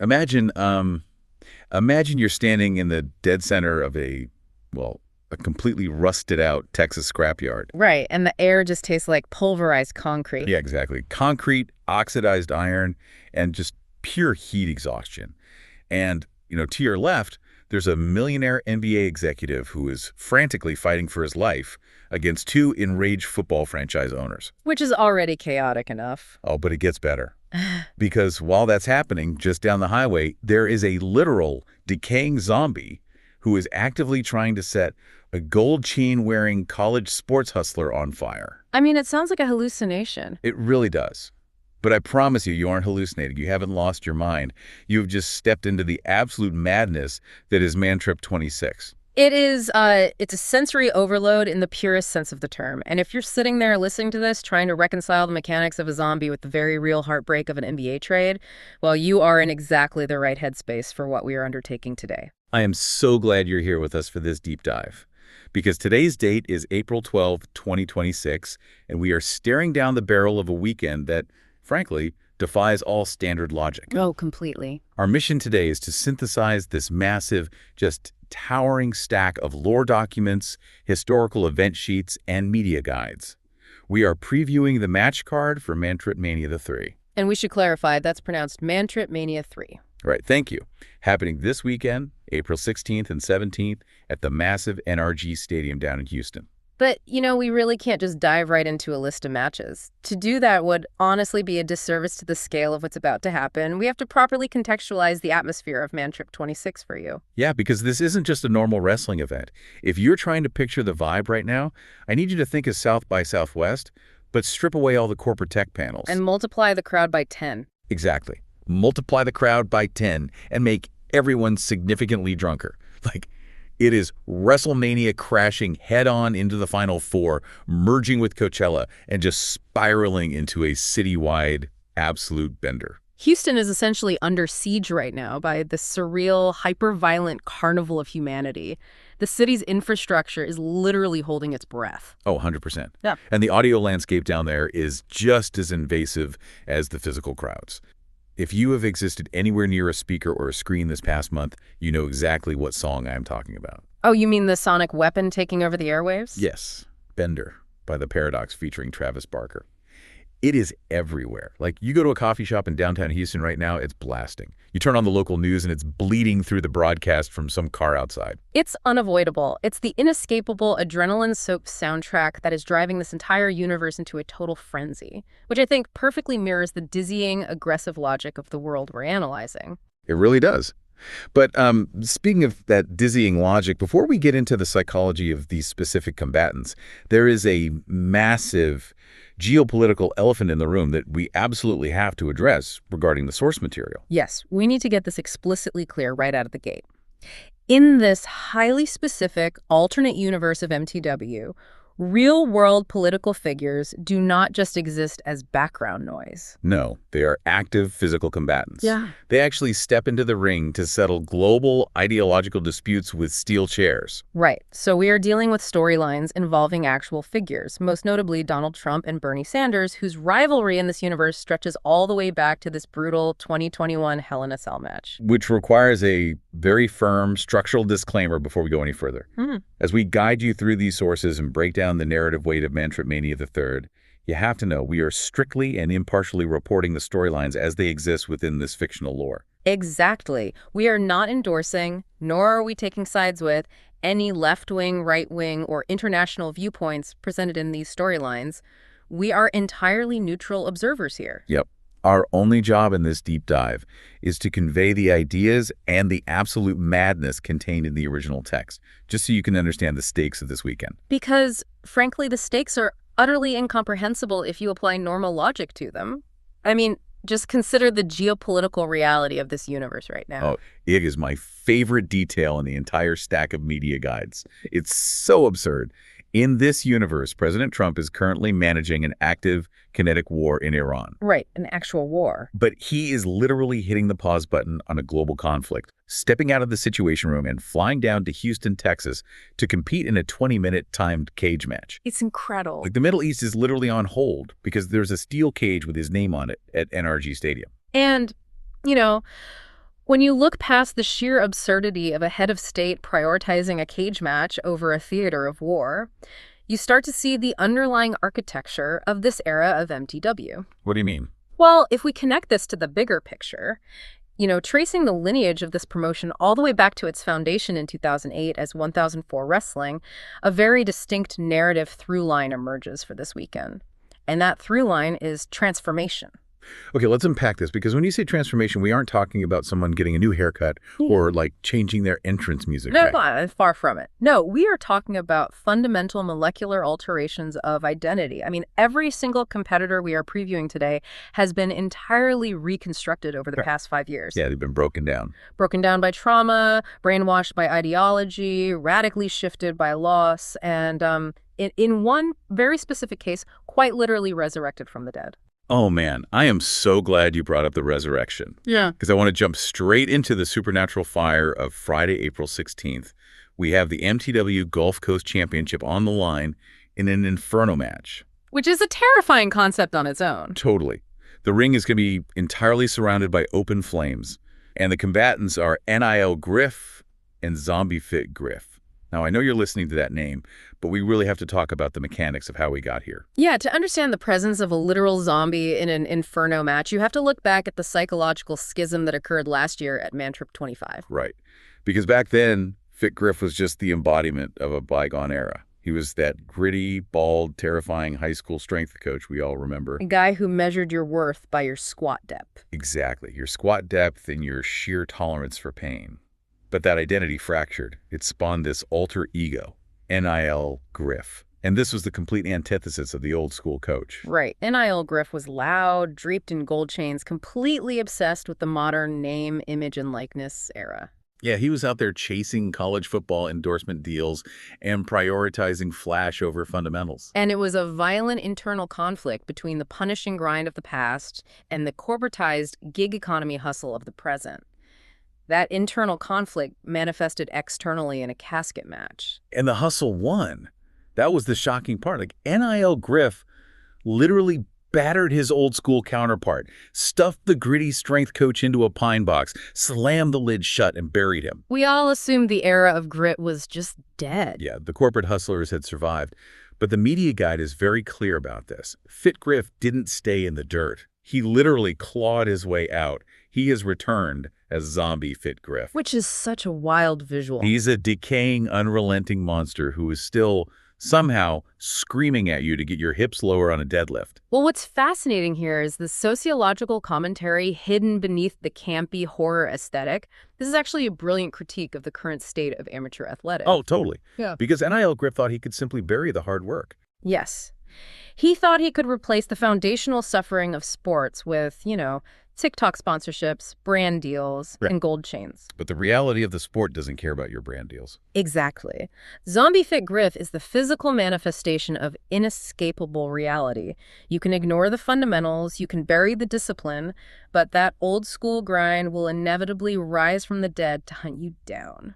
Imagine you're standing in the dead center of a completely rusted out Texas scrapyard. Right, and the air just tastes like pulverized concrete. Yeah, exactly. Concrete, oxidized iron, and just pure heat exhaustion. And, to your left, there's a millionaire NBA executive who is frantically fighting for his life against two enraged football franchise owners. Which is already chaotic enough. Oh, but it gets better. Because while that's happening, just down the highway, there is a literal decaying zombie who is actively trying to set a gold chain-wearing college sports hustler on fire. I mean, it sounds like a hallucination. It really does. But I promise you aren't hallucinating. You haven't lost your mind. You've just stepped into the absolute madness that is ManTrip 26. It's a sensory overload in the purest sense of the term. And if you're sitting there listening to this, trying to reconcile the mechanics of a zombie with the very real heartbreak of an NBA trade, well, you are in exactly the right headspace for what we are undertaking today. I am so glad you're here with us for this deep dive. Because today's date is April 12, 2026, and we are staring down the barrel of a weekend that, frankly, defies all standard logic. Oh, completely. Our mission today is to synthesize this massive, just towering stack of lore documents, historical event sheets, and media guides. We are previewing the match card for ManTripMania 3. And we should clarify, that's pronounced ManTripMania 3. Right, thank you. Happening this weekend, April 16th and 17th, at the massive NRG Stadium down in Houston. But, we really can't just dive right into a list of matches. To do that would honestly be a disservice to the scale of what's about to happen. We have to properly contextualize the atmosphere of ManTrip 26 for you. Yeah, because this isn't just a normal wrestling event. If you're trying to picture the vibe right now, I need you to think of South by Southwest, but strip away all the corporate tech panels. And multiply the crowd by 10. Exactly. Multiply the crowd by 10 and make everyone significantly drunker. It is WrestleMania crashing head-on into the Final Four, merging with Coachella, and just spiraling into a citywide absolute bender. Houston is essentially under siege right now by the surreal, hyper-violent carnival of humanity. The city's infrastructure is literally holding its breath. Oh, 100%. Yeah. And the audio landscape down there is just as invasive as the physical crowds. If you have existed anywhere near a speaker or a screen this past month, you know exactly what song I'm talking about. Oh, you mean the sonic weapon taking over the airwaves? Yes, Bender by The Paradox featuring Travis Barker. It is everywhere. You go to a coffee shop in downtown Houston right now, it's blasting. You turn on the local news and it's bleeding through the broadcast from some car outside. It's unavoidable. It's the inescapable adrenaline-soaked soundtrack that is driving this entire universe into a total frenzy, which I think perfectly mirrors the dizzying, aggressive logic of the world we're analyzing. It really does. But speaking of that dizzying logic, before we get into the psychology of these specific combatants, there is a massive geopolitical elephant in the room that we absolutely have to address regarding the source material. Yes, we need to get this explicitly clear right out of the gate. In this highly specific alternate universe of MTW, real-world political figures do not just exist as background noise. No, they are active physical combatants. Yeah. They actually step into the ring to settle global ideological disputes with steel chairs. Right. So we are dealing with storylines involving actual figures, most notably Donald Trump and Bernie Sanders, whose rivalry in this universe stretches all the way back to this brutal 2021 Hell in a Cell match. Which requires a very firm structural disclaimer before we go any further. As we guide you through these sources and break down the narrative weight of ManTripMania III, you have to know we are strictly and impartially reporting the storylines as they exist within this fictional lore. Exactly. We are not endorsing, nor are we taking sides with, any left-wing, right-wing, or international viewpoints presented in these storylines. We are entirely neutral observers here. Yep. Our only job in this deep dive is to convey the ideas and the absolute madness contained in the original text, just so you can understand the stakes of this weekend. Because, frankly, the stakes are utterly incomprehensible if you apply normal logic to them. I mean, just consider the geopolitical reality of this universe right now. Oh, it is my favorite detail in the entire stack of media guides. It's so absurd. In this universe, President Trump is currently managing an active kinetic war in Iran. Right, an actual war. But he is literally hitting the pause button on a global conflict, stepping out of the Situation Room and flying down to Houston, Texas to compete in a 20-minute timed cage match. It's incredible. The Middle East is literally on hold because there's a steel cage with his name on it at NRG Stadium. And, When you look past the sheer absurdity of a head of state prioritizing a cage match over a theater of war, you start to see the underlying architecture of this era of MTW. What do you mean? Well, if we connect this to the bigger picture, tracing the lineage of this promotion all the way back to its foundation in 2008 as 1004 Wrestling, a very distinct narrative through line emerges for this weekend. And that through line is transformation. Okay, let's unpack this, because when you say transformation, we aren't talking about someone getting a new haircut or like changing their entrance music. No, Right? far from it. No, we are talking about fundamental molecular alterations of identity. I mean, every single competitor we are previewing today has been entirely reconstructed over the past 5 years. Yeah, they've been broken down. Broken down by trauma, brainwashed by ideology, radically shifted by loss, and in one very specific case, quite literally resurrected from the dead. Oh, man, I am so glad you brought up the resurrection. Yeah. Because I want to jump straight into the supernatural fire of Friday, April 16th. We have the MTW Gulf Coast Championship on the line in an Inferno match. Which is a terrifying concept on its own. Totally. The ring is going to be entirely surrounded by open flames, and the combatants are NIL Griff and Zombie Fit Griff. Now, I know you're listening to that name, but we really have to talk about the mechanics of how we got here. Yeah, to understand the presence of a literal zombie in an Inferno match, you have to look back at the psychological schism that occurred last year at ManTrip 25. Right. Because back then, Fit Griff was just the embodiment of a bygone era. He was that gritty, bald, terrifying high school strength coach we all remember. A guy who measured your worth by your squat depth. Exactly. Your squat depth and your sheer tolerance for pain. But that identity fractured. It spawned this alter ego, NIL Griff. And this was the complete antithesis of the old school coach. Right. NIL Griff was loud, draped in gold chains, completely obsessed with the modern name, image, and likeness era. Yeah, he was out there chasing college football endorsement deals and prioritizing flash over fundamentals. And it was a violent internal conflict between the punishing grind of the past and the corporatized gig economy hustle of the present. That internal conflict manifested externally in a casket match. And the hustle won. That was the shocking part. Like, NIL Griff literally battered his old school counterpart, stuffed the gritty strength coach into a pine box, slammed the lid shut, and buried him. We all assumed the era of grit was just dead. Yeah, the corporate hustlers had survived. But the media guide is very clear about this. Fit Griff didn't stay in the dirt. He literally clawed his way out. He has returned as Zombie Fit Griff. Which is such a wild visual. He's a decaying, unrelenting monster who is still somehow screaming at you to get your hips lower on a deadlift. Well, what's fascinating here is the sociological commentary hidden beneath the campy horror aesthetic. This is actually a brilliant critique of the current state of amateur athletics. Oh, totally. Yeah. Because NIL Griff thought he could simply bury the hard work. Yes. He thought he could replace the foundational suffering of sports with, TikTok sponsorships, brand deals, and gold chains. But the reality of the sport doesn't care about your brand deals. Exactly. Zombie Fit Griff is the physical manifestation of inescapable reality. You can ignore the fundamentals, you can bury the discipline, but that old school grind will inevitably rise from the dead to hunt you down.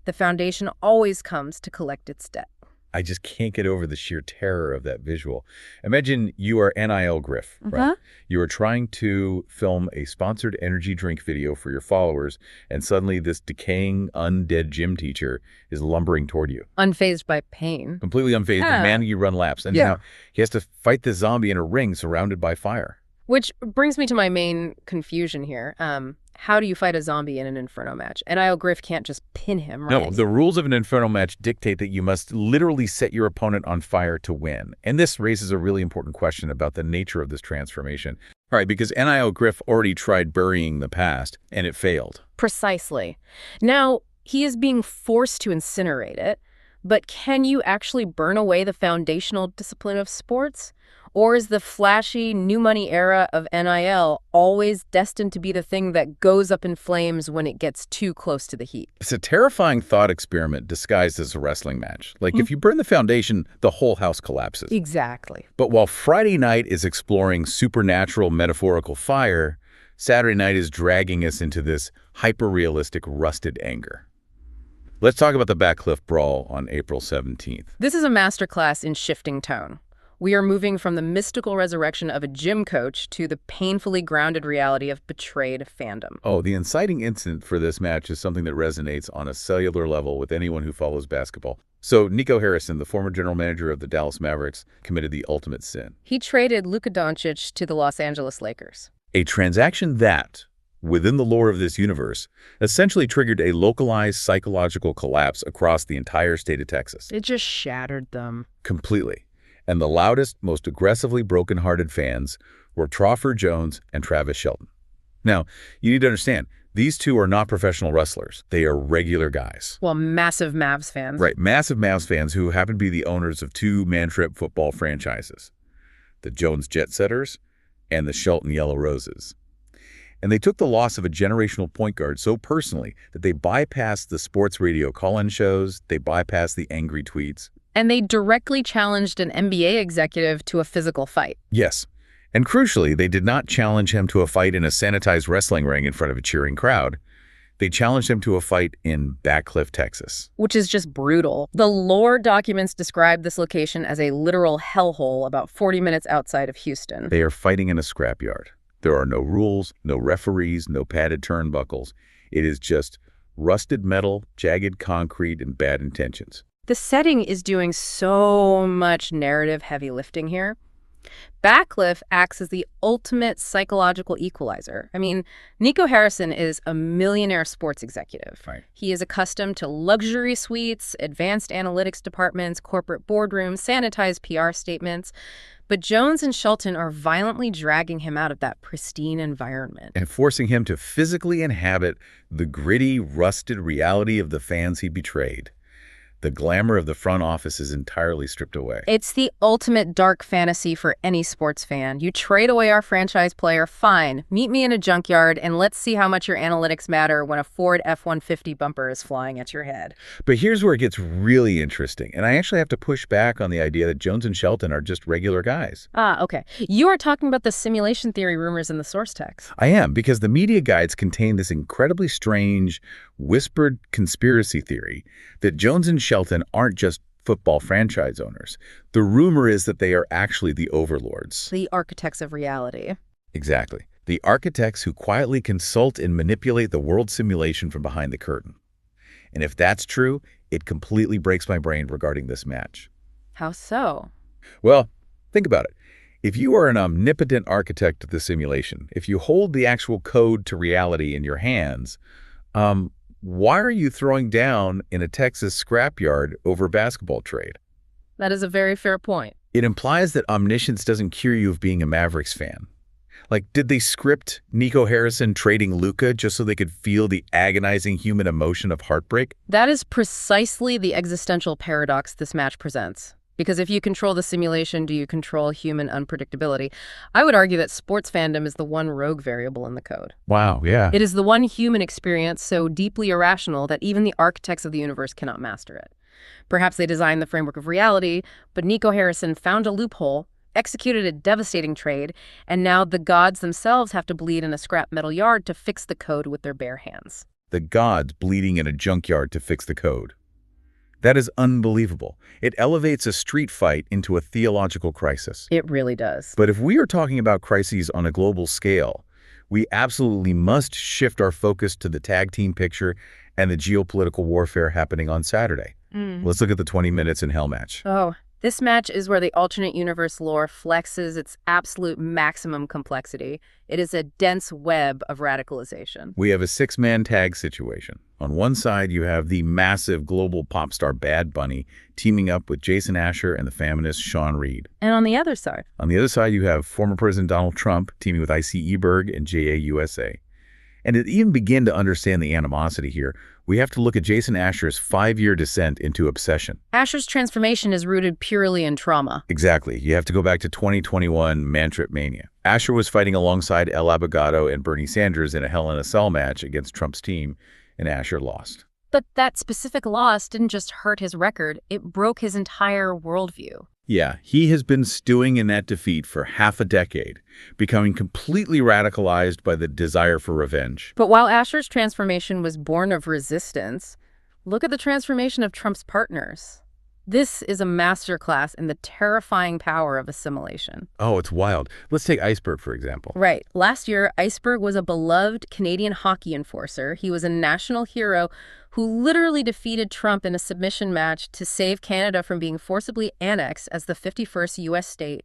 The foundation always comes to collect its debt. I just can't get over the sheer terror of that visual. Imagine you are NIL Griff, right? You are trying to film a sponsored energy drink video for your followers, and suddenly this decaying, undead gym teacher is lumbering toward you. Unfazed by pain. Completely unfazed, demanding you run laps. And now he has to fight this zombie in a ring surrounded by fire. Which brings me to my main confusion here. How do you fight a zombie in an Inferno match? NIL Griff can't just pin him, right? No, the rules of an Inferno match dictate that you must literally set your opponent on fire to win. And this raises a really important question about the nature of this transformation. All right, because NIL Griff already tried burying the past, and it failed. Precisely. Now, he is being forced to incinerate it, but can you actually burn away the foundational discipline of sports? Or is the flashy, new money era of NIL always destined to be the thing that goes up in flames when it gets too close to the heat? It's a terrifying thought experiment disguised as a wrestling match. Like, if you burn the foundation, the whole house collapses. Exactly. But while Friday night is exploring supernatural metaphorical fire, Saturday night is dragging us into this hyper-realistic rusted anger. Let's talk about the Backcliff Brawl on April 17th. This is a masterclass in shifting tone. We are moving from the mystical resurrection of a gym coach to the painfully grounded reality of betrayed fandom. Oh, the inciting incident for this match is something that resonates on a cellular level with anyone who follows basketball. So Nico Harrison, the former general manager of the Dallas Mavericks, committed the ultimate sin. He traded Luka Doncic to the Los Angeles Lakers. A transaction that, within the lore of this universe, essentially triggered a localized psychological collapse across the entire state of Texas. It just shattered them. Completely. And the loudest, most aggressively broken-hearted fans were Crawford Jones and Travis Shelton. Now, you need to understand, these two are not professional wrestlers. They are regular guys. Well, massive Mavs fans. Right, massive Mavs fans who happen to be the owners of two ManTrip football franchises, the Jones Jet Setters and the Shelton Yellow Roses. And they took the loss of a generational point guard so personally that they bypassed the sports radio call-in shows, they bypassed the angry tweets. And they directly challenged an NBA executive to a physical fight. Yes. And crucially, they did not challenge him to a fight in a sanitized wrestling ring in front of a cheering crowd. They challenged him to a fight in Backcliff, Texas. Which is just brutal. The lore documents describe this location as a literal hellhole about 40 minutes outside of Houston. They are fighting in a scrapyard. There are no rules, no referees, no padded turnbuckles. It is just rusted metal, jagged concrete, and bad intentions. The setting is doing so much narrative heavy lifting here. Backcliff acts as the ultimate psychological equalizer. I mean, Nico Harrison is a millionaire sports executive. Right. He is accustomed to luxury suites, advanced analytics departments, corporate boardrooms, sanitized PR statements. But Jones and Shelton are violently dragging him out of that pristine environment. And forcing him to physically inhabit the gritty, rusted reality of the fans he betrayed. The glamour of the front office is entirely stripped away. It's the ultimate dark fantasy for any sports fan. You trade away our franchise player, fine. Meet me in a junkyard and let's see how much your analytics matter when a Ford F-150 bumper is flying at your head. But here's where it gets really interesting. And I actually have to push back on the idea that Jones and Shelton are just regular guys. Ah, okay. You are talking about the simulation theory rumors in the source text. I am, because the media guides contain this incredibly strange, whispered conspiracy theory that Jones and Shelton aren't just football franchise owners. The rumor is that they are actually the overlords. The architects of reality. Exactly. The architects who quietly consult and manipulate the world simulation from behind the curtain. And if that's true, it completely breaks my brain regarding this match. How so? Well, think about it. If you are an omnipotent architect of the simulation, if you hold the actual code to reality in your hands, why are you throwing down in a Texas scrapyard over a basketball trade? That is a very fair point. It implies that omniscience doesn't cure you of being a Mavericks fan. Like, did they script Nico Harrison trading Luka just so they could feel the agonizing human emotion of heartbreak? That is precisely the existential paradox this match presents. Because if you control the simulation, do you control human unpredictability? I would argue that sports fandom is the one rogue variable in the code. Wow, yeah. It is the one human experience so deeply irrational that even the architects of the universe cannot master it. Perhaps they designed the framework of reality, but Nico Harrison found a loophole, executed a devastating trade, and now the gods themselves have to bleed in a scrap metal yard to fix the code with their bare hands. The gods bleeding in a junkyard to fix the code. That is unbelievable. It elevates a street fight into a theological crisis. It really does. But if we are talking about crises on a global scale, we absolutely must shift our focus to the tag team picture and the geopolitical warfare happening on Saturday. Let's look at the 20 minutes in hell match. Oh, this match is where the alternate universe lore flexes its absolute maximum complexity. It is a dense web of radicalization. We have a six-man tag situation. On one side, you have the massive global pop star Bad Bunny teaming up with Jason Asher and the feminist Sean Reed. And on the other side? On the other side, you have former President Donald Trump teaming with IC Eberg and JAUSA. And to even begin to understand the animosity here, we have to look at Jason Asher's 5-year descent into obsession. Asher's transformation is rooted purely in trauma. Exactly. You have to go back to 2021 ManTripMania. Asher was fighting alongside El Abogado and Bernie Sanders in a Hell in a Cell match against Trump's team, and Asher lost. But that specific loss didn't just hurt his record, it broke his entire worldview. Yeah, he has been stewing in that defeat for half a decade, becoming completely radicalized by the desire for revenge. But while Asher's transformation was born of resistance, look at the transformation of Trump's partners. This is a masterclass in the terrifying power of assimilation. Oh, it's wild. Let's take Iceberg, for example. Right. Last year, Iceberg was a beloved Canadian hockey enforcer. He was a national hero who literally defeated Trump in a submission match to save Canada from being forcibly annexed as the 51st U.S. state.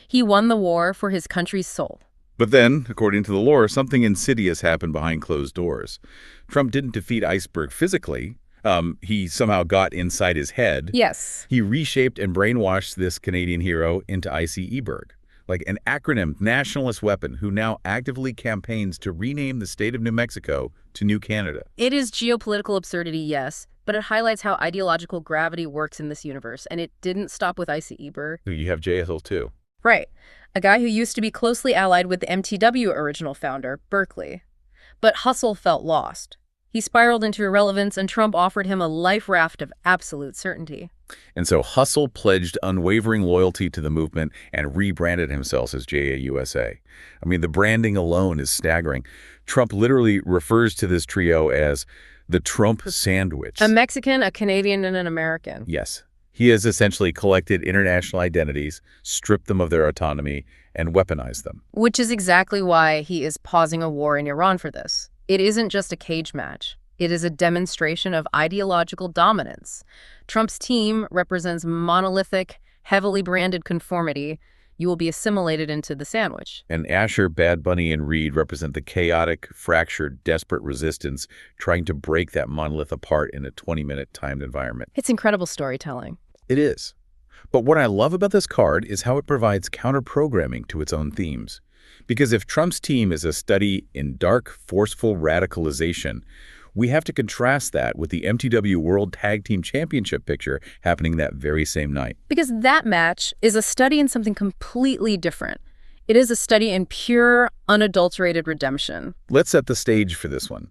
He won the war for his country's soul. But then, according to the lore, something insidious happened behind closed doors. Trump didn't defeat Iceberg physically. He somehow got inside his head. Yes. He reshaped and brainwashed this Canadian hero into ICE-Berg, like an acronym nationalist weapon who now actively campaigns to rename the state of New Mexico to New Canada. It is geopolitical absurdity, yes, but it highlights how ideological gravity works in this universe, and it didn't stop with ICE-Berg. You have JSL too. Right. A guy who used to be closely allied with the MTW original founder, Berkeley. But Hustle felt lost. He spiraled into irrelevance, and Trump offered him a life raft of absolute certainty. And so Hustle pledged unwavering loyalty to the movement and rebranded himself as JAUSA. I mean, the branding alone is staggering. Trump literally refers to this trio as the Trump sandwich. A Mexican, a Canadian, and an American. Yes. He has essentially collected international identities, stripped them of their autonomy, and weaponized them. Which is exactly why he is pausing a war in Iran for this. It isn't just a cage match. It is a demonstration of ideological dominance. Trump's team represents monolithic, heavily branded conformity. You will be assimilated into the sandwich. And Asher, Bad Bunny, and Reed represent the chaotic, fractured, desperate resistance trying to break that monolith apart in a 20-minute timed environment. It's incredible storytelling. It is. But what I love about this card is how it provides counter-programming to its own themes. Because if Trump's team is a study in dark, forceful radicalization, we have to contrast that with the MTW World Tag Team Championship picture happening that very same night. Because that match is a study in something completely different. It is a study in pure, unadulterated redemption. Let's set the stage for this one.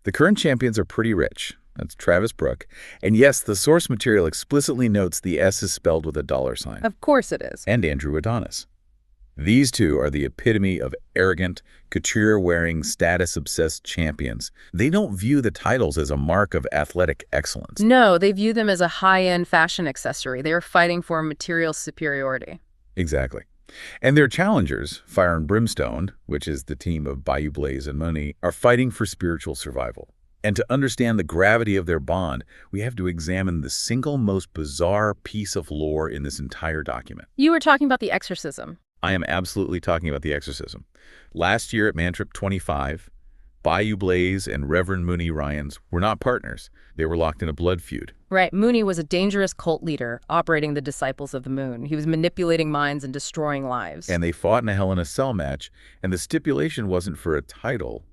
The current champions are pretty rich. That's Travis Brooke. And yes, the source material explicitly notes the S is spelled with a $sign. Of course it is. And Andrew Adonis. These two are the epitome of arrogant, couture-wearing, status-obsessed champions. They don't view the titles as a mark of athletic excellence. No, they view them as a high-end fashion accessory. They are fighting for material superiority. Exactly. And their challengers, Fire and Brimstone, which is the team of Bayou Blaze and Money, are fighting for spiritual survival. And to understand the gravity of their bond, we have to examine the single most bizarre piece of lore in this entire document. You were talking about the exorcism. I am absolutely talking about the exorcism. Last year at ManTrip 25, Bayou Blaze and Reverend Mooney Ryans were not partners. They were locked in a blood feud. Right. Mooney was a dangerous cult leader operating the Disciples of the Moon. He was manipulating minds and destroying lives. And they fought in a Hell in a Cell match, and the stipulation wasn't for a title.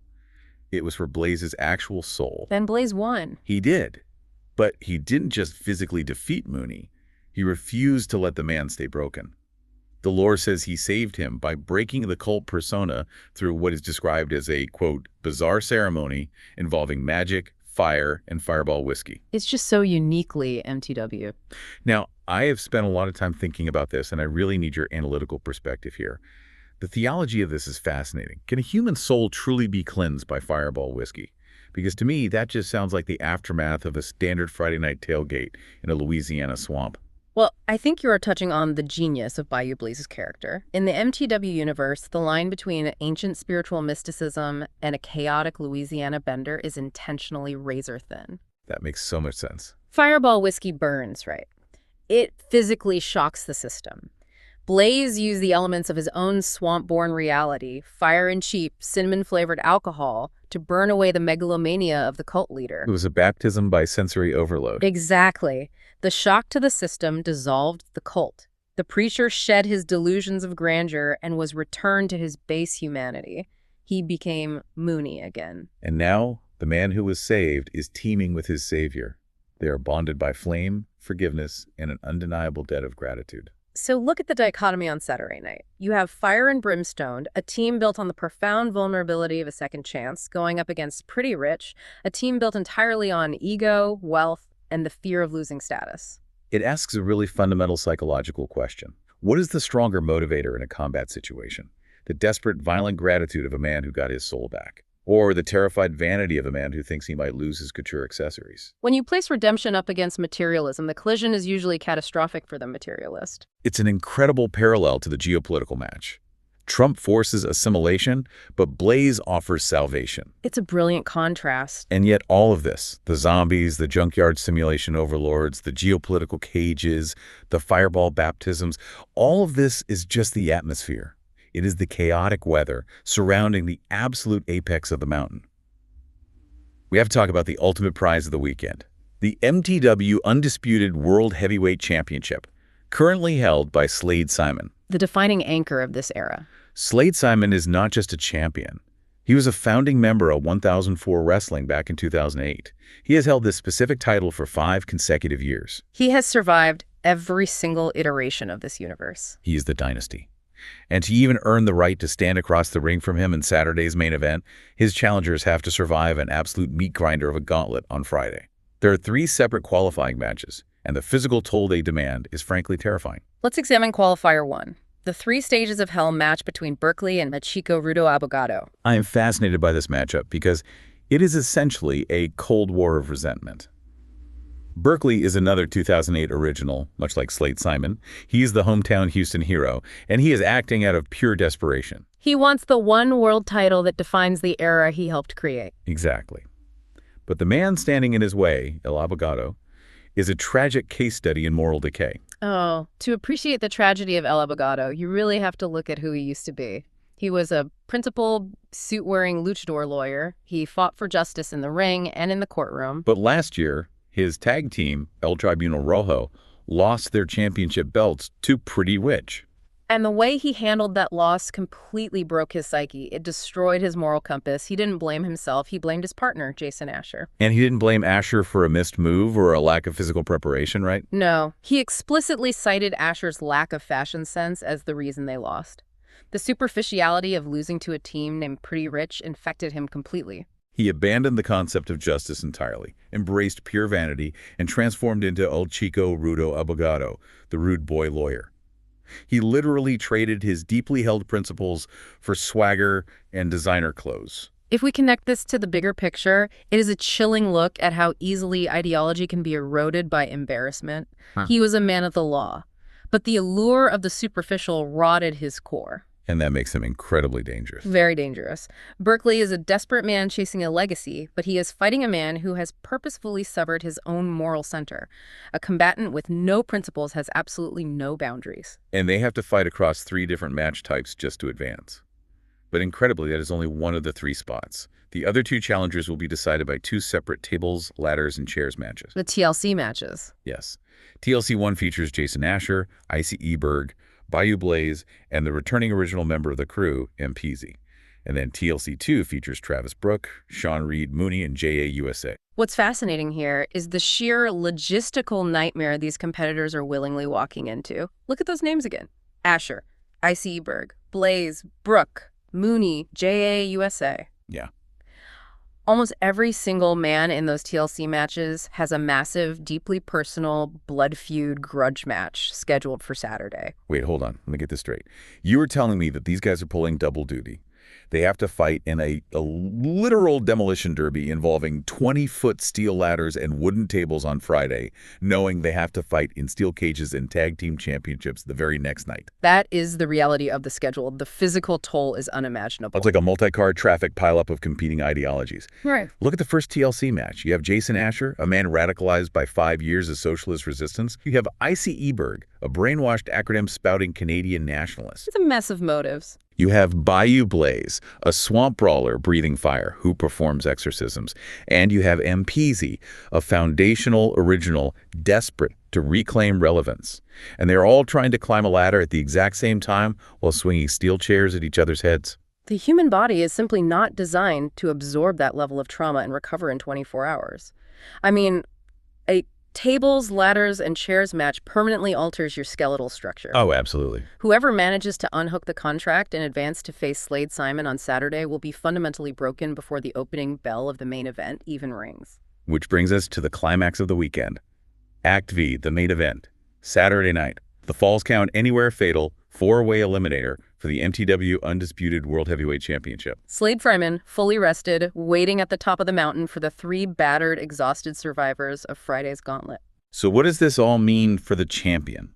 It was for Blaze's actual soul. Then Blaze won. He did. But he didn't just physically defeat Mooney. He refused to let the man stay broken. The lore says he saved him by breaking the cult persona through what is described as a, quote, bizarre ceremony involving magic, fire, and fireball whiskey. It's just so uniquely MTW. Now, I have spent a lot of time thinking about this, and I really need your analytical perspective here. The theology of this is fascinating. Can a human soul truly be cleansed by fireball whiskey? Because to me, that just sounds like the aftermath of a standard Friday night tailgate in a Louisiana swamp. Well, I think you are touching on the genius of Bayou Blaze's character. In the MTW universe, the line between ancient spiritual mysticism and a chaotic Louisiana bender is intentionally razor thin. That makes so much sense. Fireball whiskey burns, right? It physically shocks the system. Blaze used the elements of his own swamp-born reality, fire and cheap, cinnamon-flavored alcohol, to burn away the megalomania of the cult leader. It was a baptism by sensory overload. Exactly. The shock to the system dissolved the cult. The preacher shed his delusions of grandeur and was returned to his base humanity. He became Mooney again. And now, the man who was saved is teaming with his savior. They are bonded by flame, forgiveness, and an undeniable debt of gratitude. So look at the dichotomy on Saturday night. You have Fire and Brimstone, a team built on the profound vulnerability of a second chance, going up against Pretty Rich, a team built entirely on ego, wealth, and the fear of losing status. It asks a really fundamental psychological question. What is the stronger motivator in a combat situation? The desperate, violent gratitude of a man who got his soul back? or the terrified vanity of a man who thinks he might lose his couture accessories. When you place redemption up against materialism, the collision is usually catastrophic for the materialist. It's an incredible parallel to the geopolitical match. Trump forces assimilation, but Blaze offers salvation. It's a brilliant contrast. And yet all of this, the zombies, the junkyard simulation overlords, the geopolitical cages, the fireball baptisms, all of this is just the atmosphere. It is the chaotic weather surrounding the absolute apex of the mountain. We have to talk about the ultimate prize of the weekend, the MTW Undisputed World Heavyweight Championship, currently held by Slade Simon. The defining anchor of this era. Slade Simon is not just a champion. He was a founding member of 1004 Wrestling back in 2008. He has held this specific title for 5 consecutive years. He has survived every single iteration of this universe. He is the dynasty. And to even earn the right to stand across the ring from him in Saturday's main event, his challengers have to survive an absolute meat grinder of a gauntlet on Friday. There are 3 separate qualifying matches, and the physical toll they demand is frankly terrifying. Let's examine Qualifier 1. The 3 Stages of Hell match between Berkeley and Machiko Rudo Abogado. I am fascinated by this matchup because it is essentially a Cold War of resentment. Berkeley is another 2008 original, much like Slade Simon. He is the hometown Houston hero, and he is acting out of pure desperation. He wants the one world title that defines the era he helped create. Exactly. But the man standing in his way, El Abogado, is a tragic case study in moral decay. Oh, to appreciate the tragedy of El Abogado, you really have to look at who he used to be. He was a principled, suit-wearing luchador lawyer. He fought for justice in the ring and in the courtroom. But last year, his tag team, El Tribunal Rojo, lost their championship belts to Pretty Witch. And the way he handled that loss completely broke his psyche. It destroyed his moral compass. He didn't blame himself. He blamed his partner, Jason Asher. And he didn't blame Asher for a missed move or a lack of physical preparation, right? No. He explicitly cited Asher's lack of fashion sense as the reason they lost. The superficiality of losing to a team named Pretty Rich infected him completely. He abandoned the concept of justice entirely, embraced pure vanity, and transformed into El Chico Rudo Abogado, the rude boy lawyer. He literally traded his deeply held principles for swagger and designer clothes. If we connect this to the bigger picture, it is a chilling look at how easily ideology can be eroded by embarrassment. He was a man of the law, but the allure of the superficial rotted his core. And that makes him incredibly dangerous. Very dangerous. Berkeley is a desperate man chasing a legacy, but he is fighting a man who has purposefully severed his own moral center. A combatant with no principles has absolutely no boundaries. And they have to fight across 3 different match types just to advance. But incredibly, that is only one of the 3 spots. The other 2 challengers will be decided by 2 separate tables, ladders, and chairs matches. The TLC matches. Yes. TLC 1 features Jason Asher, ICE Berg, Bayou Blaze, and the returning original member of the crew, MPZ. And then TLC 2 features Travis Brooke, Sean Reed Mooney, and JA USA. What's fascinating here is the sheer logistical nightmare these competitors are willingly walking into. Look at those names again. Asher, ICE Berg, Blaze, Brooke, Mooney, JA USA. Yeah. Almost every single man in those TLC matches has a massive, deeply personal, blood feud grudge match scheduled for Saturday. Wait, hold on. Let me get this straight. You were telling me that these guys are pulling double duty. They have to fight in a literal demolition derby involving 20-foot steel ladders and wooden tables on Friday, knowing they have to fight in steel cages and tag team championships the very next night. That is the reality of the schedule. The physical toll is unimaginable. It's like a multi-car traffic pileup of competing ideologies. Right. Look at the first TLC match. You have Jason Asher, a man radicalized by 5 years of socialist resistance. You have ICE Berg, a brainwashed acronym-spouting Canadian nationalist. It's a mess of motives. You have Bayou Blaze, a swamp brawler breathing fire who performs exorcisms. And you have MPZ, a foundational original desperate to reclaim relevance. And they're all trying to climb a ladder at the exact same time while swinging steel chairs at each other's heads. The human body is simply not designed to absorb that level of trauma and recover in 24 hours. I mean, a tables, ladders, and chairs match permanently alters your skeletal structure. Oh, absolutely. Whoever manages to unhook the contract and advance to face Slade Simon on Saturday will be fundamentally broken before the opening bell of the main event even rings. Which brings us to the climax of the weekend. Act V, the main event. Saturday night. The Falls Count Anywhere Fatal 4-way eliminator for the MTW Undisputed World Heavyweight Championship. Slade Fryman, fully rested, waiting at the top of the mountain for the 3 battered, exhausted survivors of Friday's gauntlet. So what does this all mean for the champion?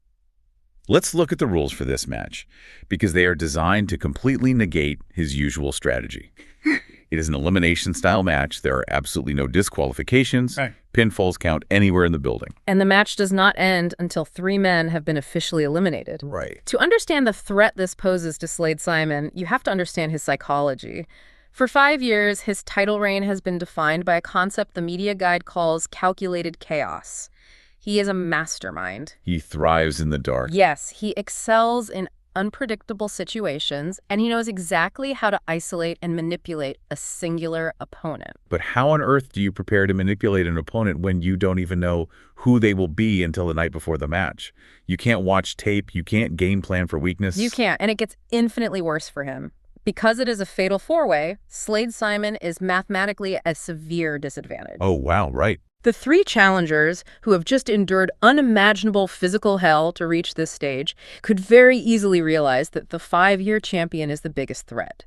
Let's look at the rules for this match, because they are designed to completely negate his usual strategy. It is an elimination-style match. There are absolutely no disqualifications. Right. Pinfalls count anywhere in the building. And the match does not end until 3 men have been officially eliminated. Right. To understand the threat this poses to Slade Simon, you have to understand his psychology. For 5 years, his title reign has been defined by a concept the media guide calls calculated chaos. He is a mastermind. He thrives in the dark. Yes, he excels in unpredictable situations, and he knows exactly how to isolate and manipulate a singular opponent. But how on earth do you prepare to manipulate an opponent when you don't even know who they will be until the night before the match? You can't watch tape. You can't game plan for weakness. You can't, and it gets infinitely worse for him. Because it is a fatal 4-way, Slade Simon is mathematically at a severe disadvantage. Oh, wow, right. The 3 challengers, who have just endured unimaginable physical hell to reach this stage, could very easily realize that the 5-year champion is the biggest threat.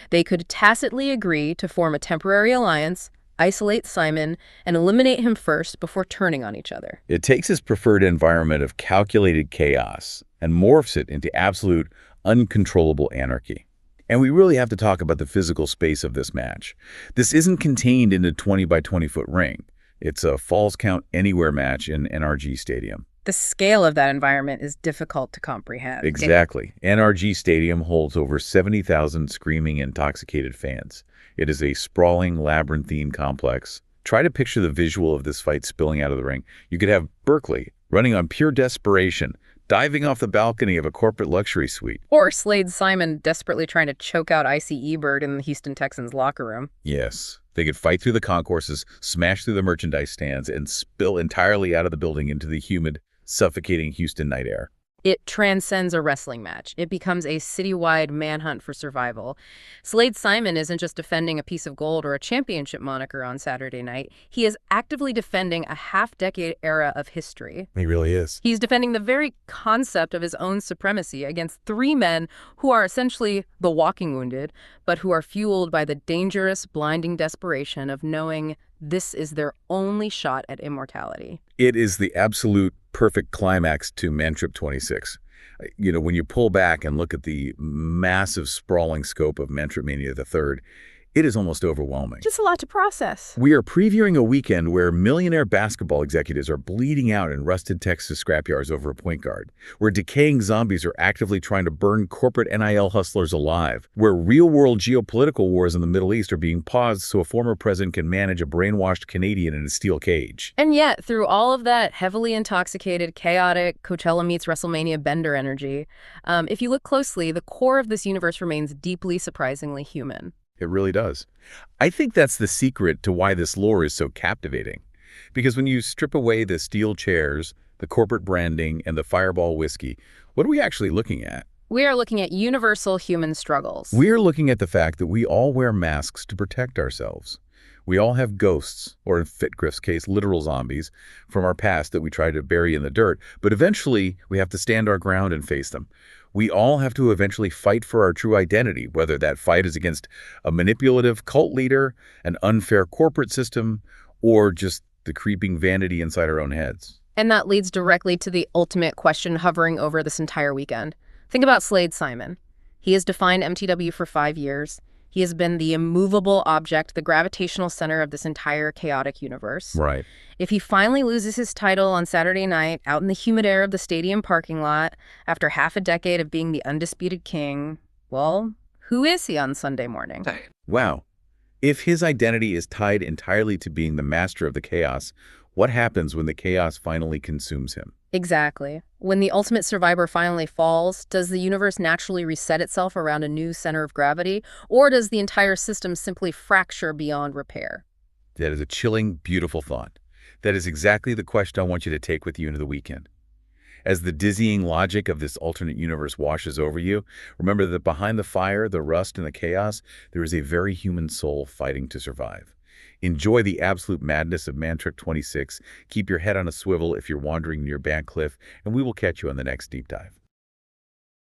They could tacitly agree to form a temporary alliance, isolate Simon, and eliminate him first before turning on each other. It takes his preferred environment of calculated chaos and morphs it into absolute, uncontrollable anarchy. And we really have to talk about the physical space of this match. This isn't contained in a 20 by 20 foot ring. It's a falls count anywhere match in NRG Stadium. The scale of that environment is difficult to comprehend. Exactly. NRG Stadium holds over 70,000 screaming, intoxicated fans. It is a sprawling, labyrinthine complex. Try to picture the visual of this fight spilling out of the ring. You could have Berkeley running on pure desperation, diving off the balcony of a corporate luxury suite. Or Slade Simon desperately trying to choke out ICE Bird in the Houston Texans locker room. Yes. They could fight through the concourses, smash through the merchandise stands, and spill entirely out of the building into the humid, suffocating Houston night air. It transcends a wrestling match. It becomes a citywide manhunt for survival. Slade Simon isn't just defending a piece of gold or a championship moniker on Saturday night. He is actively defending a half-decade era of history. He really is. He's defending the very concept of his own supremacy against 3 men who are essentially the walking wounded, but who are fueled by the dangerous, blinding desperation of knowing this is their only shot at immortality. It is the absolute perfect climax to ManTrip 26. You know, when you pull back and look at the massive sprawling scope of ManTripMania III, it is almost overwhelming. Just a lot to process. We are previewing a weekend where millionaire basketball executives are bleeding out in rusted Texas scrapyards over a point guard, where decaying zombies are actively trying to burn corporate NIL hustlers alive, where real-world geopolitical wars in the Middle East are being paused so a former president can manage a brainwashed Canadian in a steel cage. And yet, through all of that heavily intoxicated, chaotic, Coachella meets WrestleMania bender energy, if you look closely, the core of this universe remains deeply, surprisingly human. It really does. I think that's the secret to why this lore is so captivating. Because when you strip away the steel chairs, the corporate branding, and the fireball whiskey, what are we actually looking at? We are looking at universal human struggles. We're looking at the fact that we all wear masks to protect ourselves. We all have ghosts, or in Fitgriff's case, literal zombies, from our past that we try to bury in the dirt, but eventually we have to stand our ground and face them. We all have to eventually fight for our true identity, whether that fight is against a manipulative cult leader, an unfair corporate system, or just the creeping vanity inside our own heads. And that leads directly to the ultimate question hovering over this entire weekend. Think about Slade Simon. He has defined MTW for 5 years. He has been the immovable object, the gravitational center of this entire chaotic universe. Right. If he finally loses his title on Saturday night out in the humid air of the stadium parking lot after half a decade of being the undisputed king, well, who is he on Sunday morning? Wow. If his identity is tied entirely to being the master of the chaos, what happens when the chaos finally consumes him? Exactly. When the ultimate survivor finally falls, does the universe naturally reset itself around a new center of gravity, or does the entire system simply fracture beyond repair? That is a chilling, beautiful thought. That is exactly the question I want you to take with you into the weekend. As the dizzying logic of this alternate universe washes over you, remember that behind the fire, the rust, and the chaos, there is a very human soul fighting to survive. Enjoy the absolute madness of ManTrip 26. Keep your head on a swivel if you're wandering near Bancliffe, and we will catch you on the next Deep Dive.